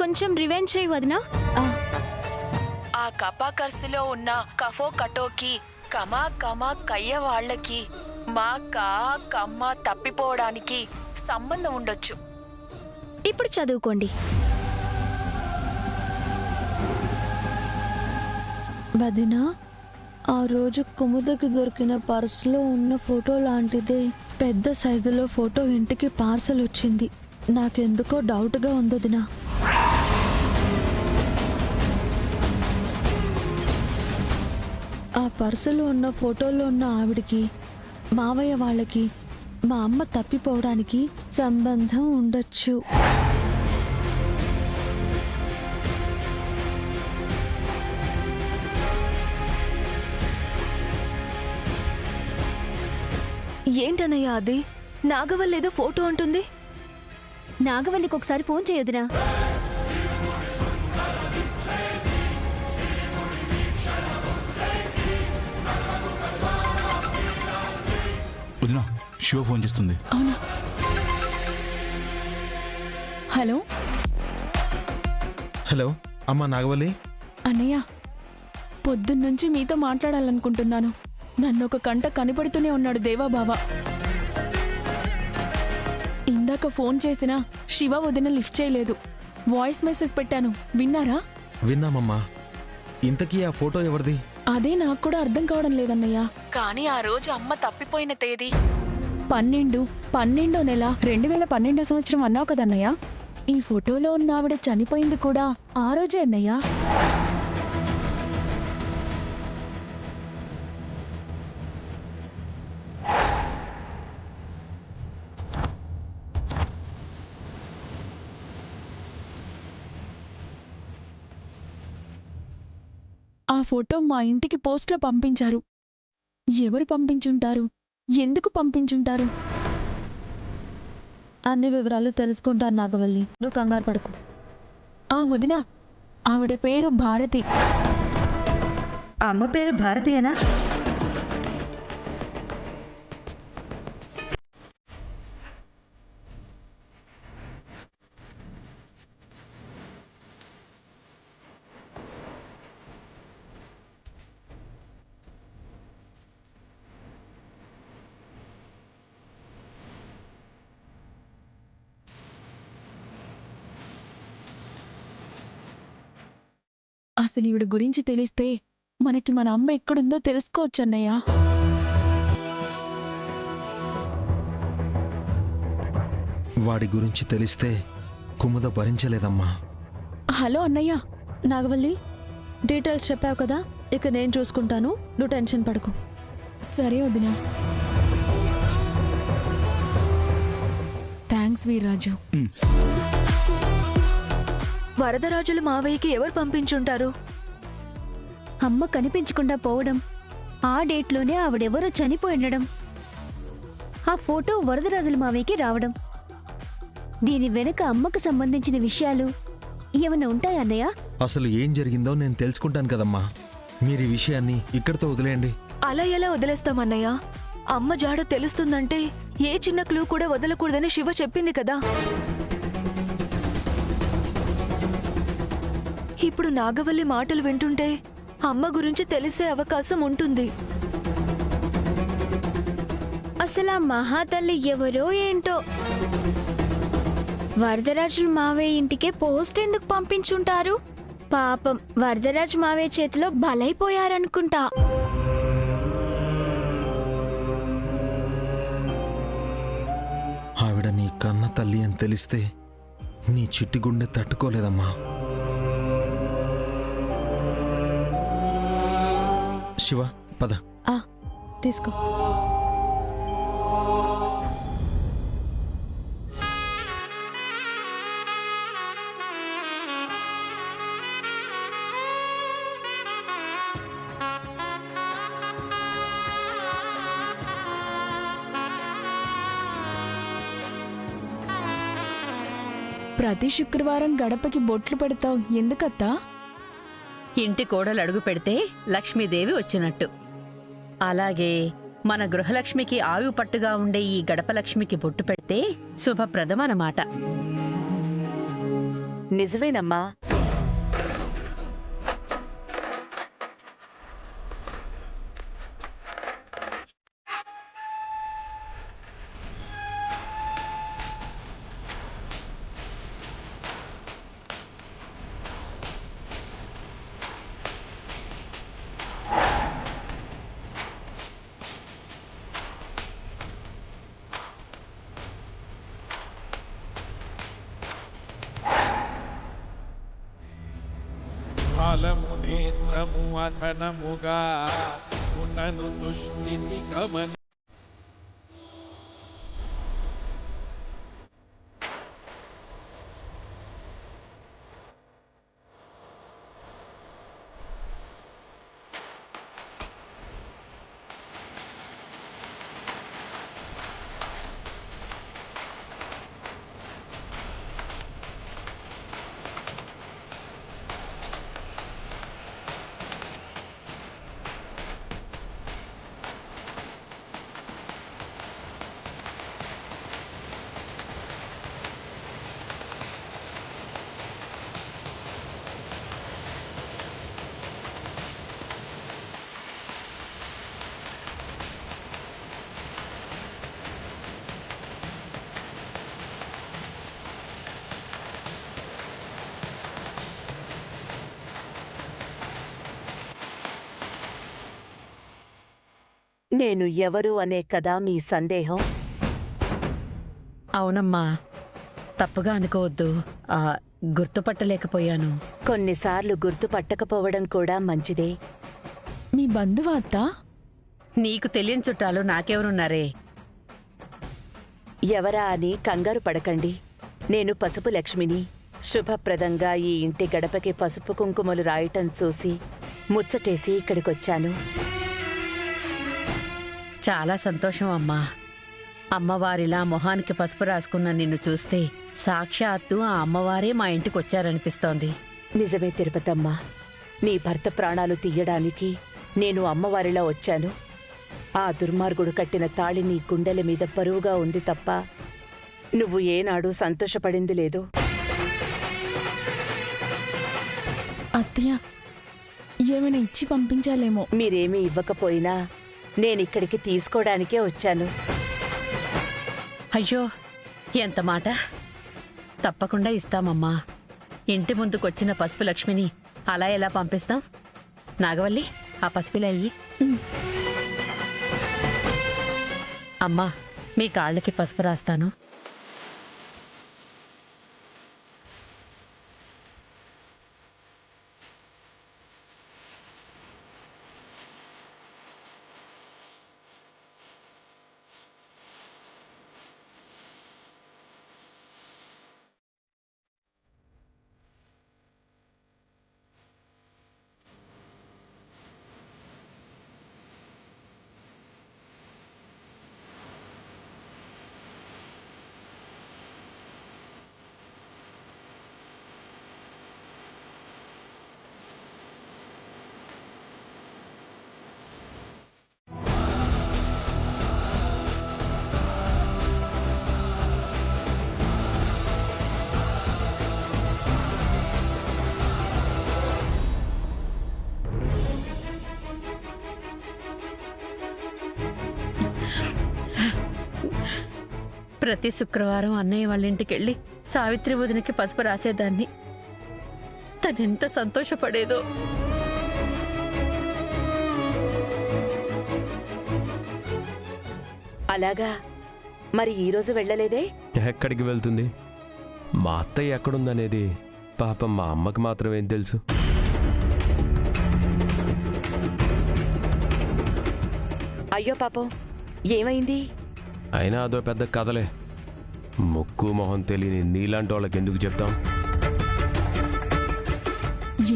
కొంచెం రివెంజ్ చేయి వదినా. ఆ కపాకర్సిలో ఉన్న కఫో కటోకి కమా కమా కయ్య వాళ్ళకి మా కా కమ్మ తప్పిపోవడానికి సంబంధం ఉండొచ్చు. ఇప్పుడు చదువుకోండి. వదినా, ఆ రోజు కుముదకి దొరికిన పర్సులో ఉన్న ఫోటో లాంటిదే పెద్ద సైజులో ఫోటో ఇంటికి పార్సల్ వచ్చింది. నాకెందుకో డౌట్గా ఉంది వదినా. ఆ పర్సులో ఉన్న ఫోటోలో ఉన్న ఆవిడికి, మావయ్య వాళ్ళకి, మా అమ్మ తప్పిపోవడానికి సంబంధం ఉండొచ్చు. ఏంటన్నయ్య అది? నాగవల్లి ఏదో ఫోటో అంటుంది. నాగవల్లికి ఒకసారి ఫోన్ చేయొద్దునా. వదినా, శివ ఫోన్ చేస్తుంది. అవునా? హలో హలో, అమ్మా నాగవల్లి. అన్నయ్య, పొద్దున్నుంచి మీతో మాట్లాడాలనుకుంటున్నాను. నన్ను ఒక కంట కనిపెడుతూనే ఉన్నాడు దేవాబావ. ఇందాక ఫోన్ చేసినా శివ వదిన లిఫ్ట్ చేయలేదు. వాయిస్ మెసేజ్ పెట్టాను, విన్నారా? విన్నామమ్మా. ఇంతకీ ఆ ఫోటో ఎవరిది? అదే నాకు కూడా అర్థం కావడం లేదన్నయ్య. కానీ ఆ రోజు అమ్మ తప్పిపోయిన తేదీ 12వ నెల 2012 సంవత్సరం అన్నావు కదన్నయ్య. ఈ ఫోటోలో ఉన్న ఆవిడ చనిపోయింది కూడా ఆ రోజే అన్నయ్య. ఆ ఫోటో మా ఇంటికి పోస్ట్లో పంపించారు. ఎవరు పంపించుంటారు? ఎందుకు పంపించుంటారు? అన్ని వివరాలు తెలుసుకుంటాను నాగవల్లి, నువ్వు కంగారు పడకు. వదినా, ఆవిడ పేరు భారతి. అమ్మ పేరు భారతీయేనా? అసలు ఈవిడ గురించి తెలిస్తే మనకి మన అమ్మ ఎక్కడుందో తెలుసుకోవచ్చన్నయ్య. వాడి గురించి తెలిస్తే కుముద భరించలేదమ్మా. హలో అన్నయ్య. నాగవల్లి, డీటెయిల్స్ చెప్పావు కదా, ఇక నేను చూసుకుంటాను, నువ్వు టెన్షన్ పడకు. సరే వదినా. థ్యాంక్స్ వీర్రాజు. వరదరాజుల మావయ్యకి ఎవరు పంపించుంటారు? అమ్మ కనిపించకుండా పోవడం, ఆ డేట్లోనే ఆవిడెవరో చనిపోయి ఉండడం, ఆ ఫోటో వరదరాజుల మావయ్యకి రావడం, దీని వెనుక అమ్మకు సంబంధించిన విషయాలు ఏమైనా ఉంటాయన్నయ్య? అసలు ఏం జరిగిందో నేను తెలుసుకుంటాను కదమ్మా. మీరు ఈ విషయాన్ని ఇక్కడితో వదిలేయండి. అలా ఎలా వదిలేస్తామన్నయ్య? అమ్మ జాడ తెలుస్తుందంటే ఏ చిన్న క్లూ కూడా వదలకూడదని శివ చెప్పింది కదా. ఇప్పుడు నాగవల్లి మాటలు వింటుంటే అమ్మ గురించి తెలిసే అవకాశం ఉంటుంది. అసలు ఆ మహాతల్లి ఎవరో ఏంటో. వరదరాజుల మావయ్య ఇంటికే పోస్ట్ ఎందుకు పంపించుంటారు? పాపం వరదరాజు మావయ్య చేతిలో బలైపోయారనుకుంటా. ఆవిడ నీ కన్న తల్లి అని తెలిస్తే నీ చిట్టి గుండె తట్టుకోలేదమ్మా. శివ, పద. తీసుకో. ప్రతి శుక్రవారం గడపకి బొట్లు పెడతావు ఎందుకత్తా? ఇంటి కోడలు అడుగు పెడితే లక్ష్మీదేవి వచ్చినట్టు. అలాగే మన గృహలక్ష్మికి ఆయువు పట్టుగా ఉండే ఈ గడపలక్ష్మికి బొట్టు పెడితే శుభప్రదం అన్నమాట. నిజమేనమ్మా. ఫలము నేత్రము అధనముగా ఉన్నను దుష్టిని గమని. నేను ఎవరు అనే కదా మీ సందేహం? అవునమ్మా, తప్పుగా అనుకోవద్దు. గుర్తుపట్టలేకపోయాను. కొన్నిసార్లు గుర్తుపట్టకపోవడం కూడా మంచిదే. మీ బంధువా అత్త? నీకు తెలియని చుట్టాలు నాకెవరున్నారే? ఎవరా అని కంగారు పడకండి. నేను పసుపు లక్ష్మిని. శుభప్రదంగా ఈ ఇంటి గడపకి పసుపు కుంకుమలు రాయటం చూసి ముచ్చటేసి ఇక్కడికొచ్చాను. చాలా సంతోషం అమ్మా. అమ్మవారిలా మొహానికి పసుపు రాసుకున్న నిన్ను చూస్తే సాక్షాత్తు ఆ అమ్మవారే మా ఇంటికొచ్చారనిపిస్తోంది. నిజమే తిరుపతమ్మ. నీ భర్త ప్రాణాలు తీయడానికి నేను అమ్మవారిలా వచ్చాను. ఆ దుర్మార్గుడు కట్టిన తాళి నీ గుండెల మీద బరువుగా ఉంది తప్ప నువ్వు ఏనాడు సంతోషపడింది లేదు. అత్తయ్య, ఏమైనా ఇచ్చి పంపించాలేమో. మీరేమీ ఇవ్వకపోయినా నేనిక్కడికి తీసుకోవడానికే వచ్చాను. అయ్యో, ఎంత మాట! తప్పకుండా ఇస్తామమ్మా. ఇంటి ముందుకొచ్చిన పసుపు లక్ష్మిని అలా ఎలా పంపిస్తాం? నాగవల్లి, ఆ పసుపులా అయ్యి. అమ్మా, మీ కాళ్ళకి పసుపు రాస్తాను. ప్రతి శుక్రవారం అన్నయ్య వాళ్ళ ఇంటికెళ్ళి సావిత్రి వదినకి పసుపు రాసేదాన్ని. తనెంత సంతోషపడేదో. అలాగా? మరి ఈరోజు వెళ్ళలేదే? ఎక్కడికి వెళ్తుంది? మా అత్తయ్య ఎక్కడుందనేది పాపం మా అమ్మకి మాత్రం ఏం తెలుసు. అయ్యో పాపం, ఏమైంది? అయినా అదో పెద్ద కథలే. ముక్కు మొహం తెలియని నీలాంటి వాళ్ళకి ఎందుకు చెప్తాం?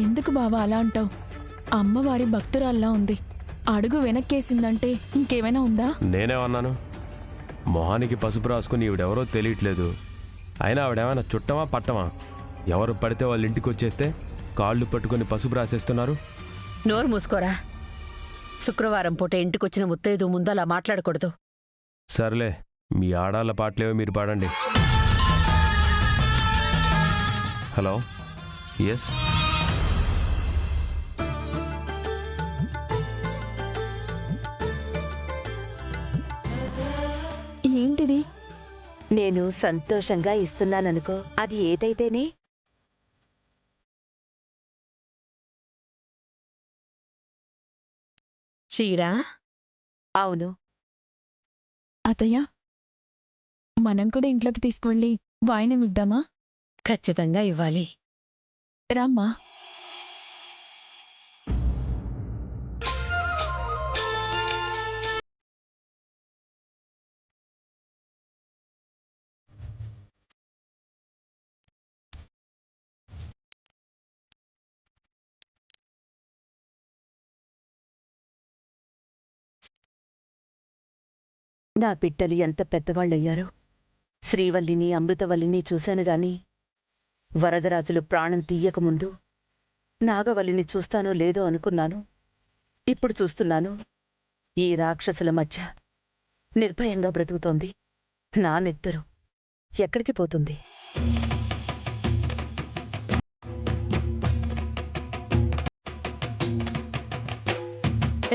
ఎందుకు బావా అలా అంటావు? అమ్మవారి భక్తురాల్లా ఉంది. అడుగు వెనక్కేసిందంటే ఇంకేమైనా ఉందా? నేనేమన్నాను? మొహానికి పసుపు రాసుకుని ఈవిడెవరో తెలియట్లేదు. అయినా ఆవిడేమైనా చుట్టమా పట్టమా? ఎవరు పడితే వాళ్ళ ఇంటికి వచ్చేస్తే కాళ్ళు పట్టుకొని పసుపు రాసేస్తున్నారు. నోరు మూసుకోరా. శుక్రవారం పూట ఇంటికొచ్చిన ముత్తైదు ముందు అలా మాట్లాడకూడదు. సర్లే, మీ ఆడాళ్ళ పాటలేవో మీరు పాడండి. హలో ఎస్ ఏంటిది? నేను సంతోషంగా ఇస్తున్నాననుకో, అది ఏదైతేనే. చీరా? అవును. అత్తయ్య, మనం కూడా ఇంట్లోకి తీసుకువెళ్ళి వాయినం ఇద్దామా? ఖచ్చితంగా ఇవ్వాలి. రామ్మా. నా బిడ్డలు ఎంత పెద్దవాళ్ళయ్యారు. శ్రీవల్లిని, అమృతవల్లిని చూశాను గాని వరదరాజులు ప్రాణం తీయకముందు నాగవల్లిని చూస్తానో లేదో అనుకున్నాను. ఇప్పుడు చూస్తున్నాను, ఈ రాక్షసుల మధ్య నిర్భయంగా బ్రతుకుతోంది. నా నెత్తరు ఎక్కడికి పోతుంది?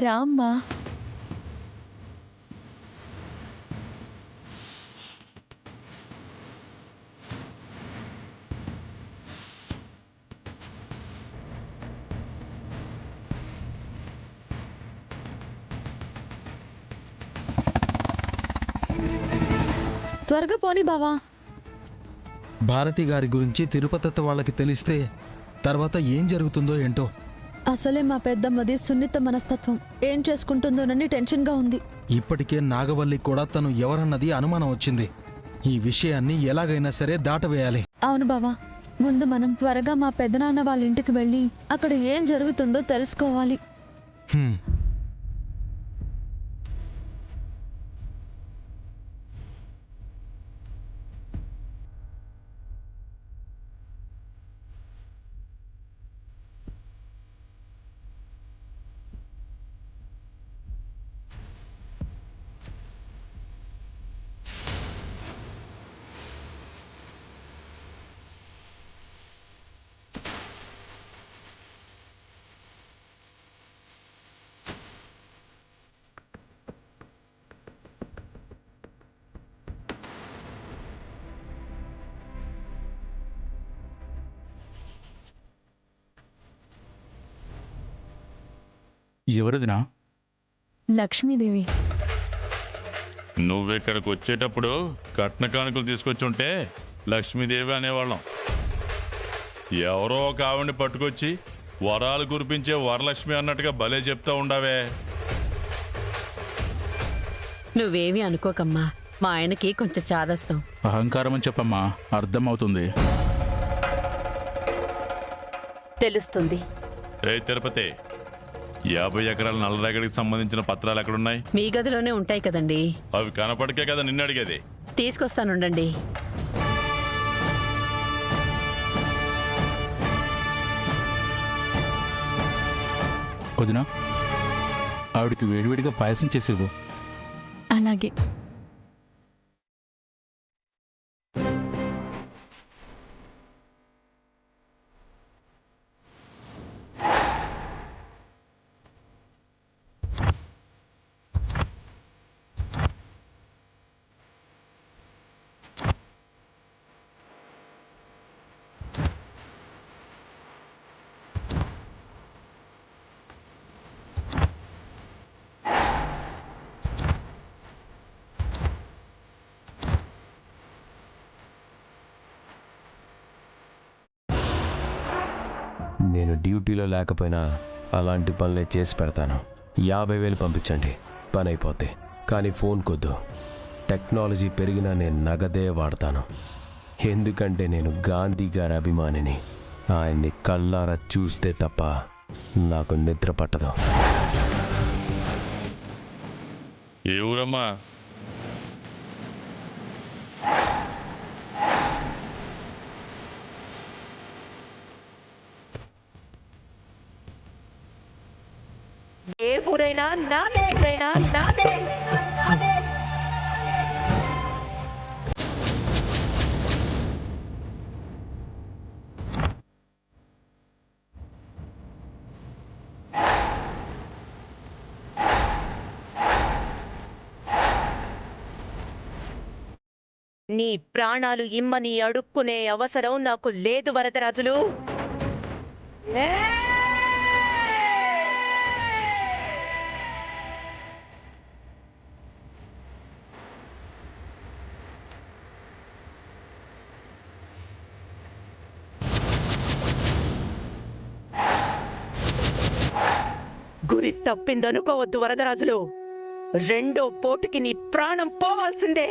రామ్మా. త్వరగా పోనీ బావా. భారతి గారి గురించి తిరుపతి వాళ్ళకి తెలిస్తే తర్వాత ఏం జరుగుతుందో ఏంటో. అసలే మా పెద్దమ్మది సున్నిత మనస్తత్వం. ఏం చేసుకుంటుందోనని టెన్షన్గా ఉంది. ఇప్పటికే నాగవల్లి కూడా తను ఎవరన్నది అనుమానం వచ్చింది. ఈ విషయాన్ని ఎలాగైనా సరే దాటవేయాలి. అవును బావా, ముందు మనం త్వరగా మా పెదనాన్న వాళ్ళ ఇంటికి వెళ్ళి అక్కడ ఏం జరుగుతుందో తెలుసుకోవాలి. హ్మ్. ఎవరిదినా? లక్ష్మీదేవి. నువ్వెక్కడికి వచ్చేటప్పుడు కట్న కానుకలు తీసుకొచ్చుంటే లక్ష్మీదేవి అనేవాళ్ళం. ఎవరో ఒక ఆవిడ్ని పట్టుకొచ్చి వరాలు కురిపించే వరలక్ష్మి అన్నట్టుగా భలే చెప్తా ఉండావే. నువ్వేమీ అనుకోకమ్మా, మా ఆయనకి కొంచెం చాదస్తాం. అహంకారం అని చెప్పమ్మా, అర్థమవుతుంది. తెలుస్తుంది. ఏ తిరుపతి, 50 ఎకరాల నల్లరేగడికి సంబంధించిన పత్రాలు ఎక్కడున్నాయి? మీ గదిలోనే ఉంటాయి కదండి. అవి కనపడికే కదా నిన్ను అడిగేది. తీసుకొస్తానుండండి. వదినా, ఆవిడికి వేడివేడిగా పాయసం చేసేవు. అలాగే. నేను డ్యూటీలో లేకపోయినా అలాంటి పనులే చేసి పెడతాను. 50,000 పంపించండి, పని అయిపోద్ది. కానీ ఫోన్ కొద్దు. టెక్నాలజీ పెరిగినా నేను నగదే వాడతాను. ఎందుకంటే నేను గాంధీ గారి అభిమానిని. ఆయన్ని కళ్ళారా చూస్తే తప్ప నాకు నిద్ర పట్టదు. ఏ ఊరమ్మా? ఏ ఊరైనా నాదే, ఊరైనా నాదే. నీ ప్రాణాలు ఇమ్మని అడుక్కునే అవసరం నాకు లేదు వరదరాజులు. గురి తప్పిందనుకోవద్దు వరదరాజులు. రెండో పోటుకి నీ ప్రాణం పోవాల్సిందే.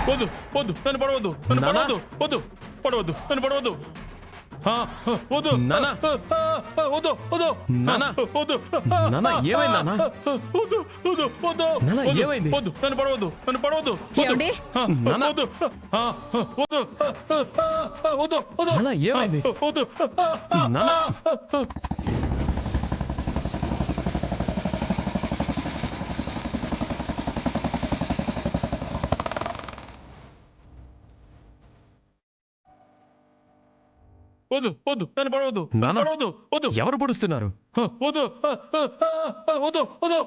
వద్దు వద్దు నన్ను పడవద్దు, నన్ను నానా? పడవద్దు, వద్దు పడవద్దు, నన్ను పడవద్దు. వద్దు నానా? వద్దు వద్దు నానా? వద్దు నానా, ఏమైంది నానా? వద్దు వద్దు వద్దు నానా, వద్దు, ఏమైంది? వద్దు నన్ను పడవద్దు, నన్ను పడవద్దు, ఏమండి? నానా? వద్దు వద్దు వద్దు వద్దు నానా, ఏమైంది? వద్దు నానా? వద్దు వద్దు నన్ను పడవద్దు, నానా? పడవద్దు, వద్దు ఎవరు పొడుస్తున్నారు? వద్దు వద్దు వద్దు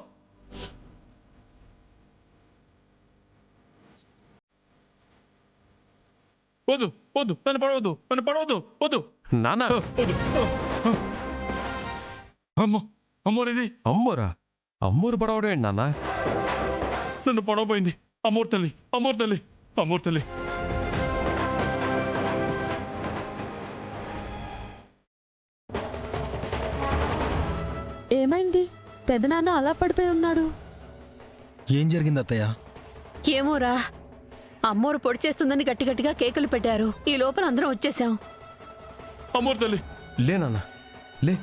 వద్దు వద్దు నన్ను పడవద్దు, నన్ను పడవద్దు, వద్దు నానా? వద్దు. అమ్మో అమ్మోరేది, అమ్మోరా? అమ్మోరు పడవడం ఏంటి నాన్న? నన్ను పడవపోయింది. అమ్మోరు తల్లి, అమ్మోరు తల్లి, అమ్మోరు తల్లి. ఏమైంది? పెదనాన్న అలా పడిపోయి ఉన్నాడు. ఏం జరిగింది అత్తయ్య? ఏమోరా, అమ్మోరు పొడి చేస్తుందని గట్టి గట్టిగా కేకులు పెట్టారు. ఈ లోపల అందరం వచ్చేసాం. అమ్మోరు తల్లి. లే నాన్న, లే.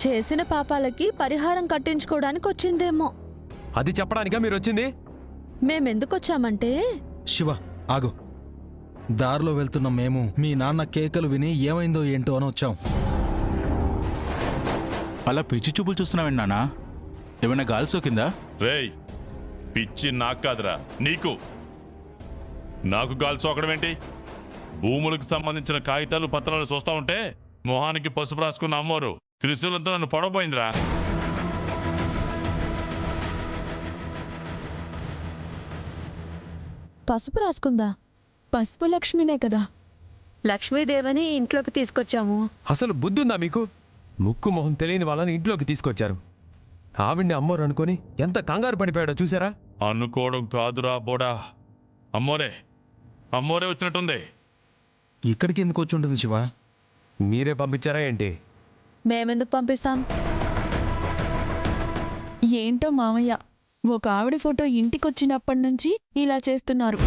చేసిన పాపాలకి పరిహారం కట్టించుకోవడానికి వచ్చిందేమో. అది చెప్పడానికా మీరు వచ్చింది? మేమెందుకొచ్చామంటే శివ ఆగు. దారిలో వెళ్తున్న మేము మీ నాన్న కేకలు విని ఏమైందో ఏంటో అని వచ్చాం. అలా పిచ్చి చూపులు చూస్తున్నావేంటి నాన్న? ఏమైనా గాలి సోకిందా? రేయ్, పిచ్చి నాకు కాదురా, నీకు. నాకు గాలి సోకడం ఏంటి? భూములకు సంబంధించిన కాగితాలు పత్రాలు చూస్తా ఉంటే మొహానికి పసుపు రాసుకున్న అమ్మోరు త్రిశూలంతో నన్ను పడవపోయిందిరా. పసుపు రాసుకుందా? పసుపు లక్ష్మినే కదా. లక్ష్మీదేవిని ఇంట్లోకి తీసుకొచ్చాము. అసలు బుద్ధి ఉందా మీకు? ముక్కు మొహం తెలియని వాళ్ళని ఇంట్లోకి తీసుకొచ్చారు. ఆవిడ్ని అమ్మోరు అనుకొని ఎంత కంగారు పడిపోయాడో చూసారా? అనుకోవడం కాదురా బోడా, అమ్మోరే, అమ్మోరే వచ్చినట్టుంది. ఇక్కడికి ఎందుకు వచ్చి ఉంటుంది శివ? మీరే పంపించారా ఏంటి? మేమెందుకు పంపిస్తాం? ఏంటో మామయ్య, ఒక ఆవిడ ఫోటో ఇంటికొచ్చినప్పటి నుంచి ఇలా చేస్తున్నారు.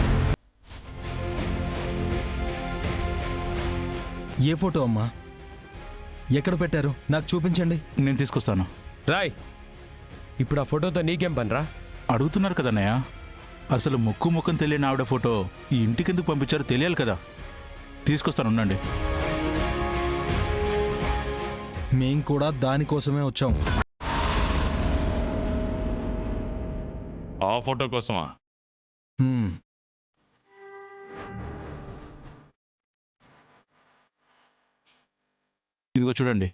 ఏ ఫోటో అమ్మా? ఎక్కడ పెట్టారు? నాకు చూపించండి. నేను తీసుకొస్తాను. రాయ్, ఇప్పుడు ఆ ఫోటోతో నీకేం పనిరా? అడుగుతున్నారు కదన్నయ్య. అసలు ముక్కు ముఖం తెలియని ఆవిడ ఫోటో ఈ ఇంటికి ఎందుకు పంపించారో తెలియాలి కదా. తీసుకొస్తాను, ఉండండి. మేం కూడా దానికోసమే వచ్చాం. ఆ ఫోటో కోసమా? హ్మ్. ఇదిగో చూడండి.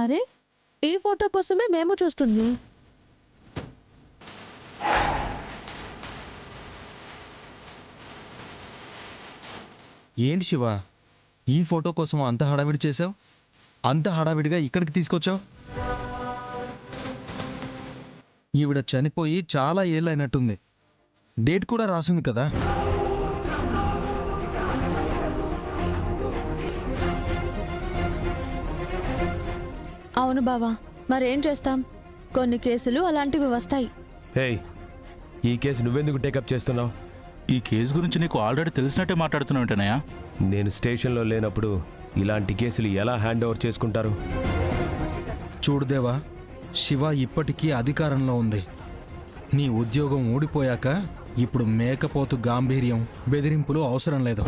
అరే, ఈ ఫోటో కోసమే మేము చూస్తుంది. ఏంటి శివ, ఈ ఫోటో కోసం అంత హడావిడి చేసావు? అంత హడావిడిగా ఇక్కడికి తీసుకొచ్చావు? ఈవిడ చనిపోయి చాలా ఏళ్ళైనట్టుంది. డేట్ కూడా రాసింది కదా. అవును బావా, మరేం చేస్తాం, కొన్ని కేసులు అలాంటివి వస్తాయి. హేయ్, ఈ కేసు నువ్వెందుకు టేకప్ చేస్తున్నావు? ఈ కేసు గురించి నీకు ఆల్రెడీ తెలిసినట్టే మాట్లాడుతున్నావు ఏంటనయ్య? నేను స్టేషన్లో లేనప్పుడు ఇలాంటి కేసులు ఎలా హ్యాండ్ ఓవర్ చేసుకుంటారు? చూడుదేవా, శివ ఇప్పటికీ అధికారంలో ఉంది. నీ ఉద్యోగం ఊడిపోయాక ఇప్పుడు మేకపోతు గాంభీర్యం, బెదిరింపులు అవసరం లేదు.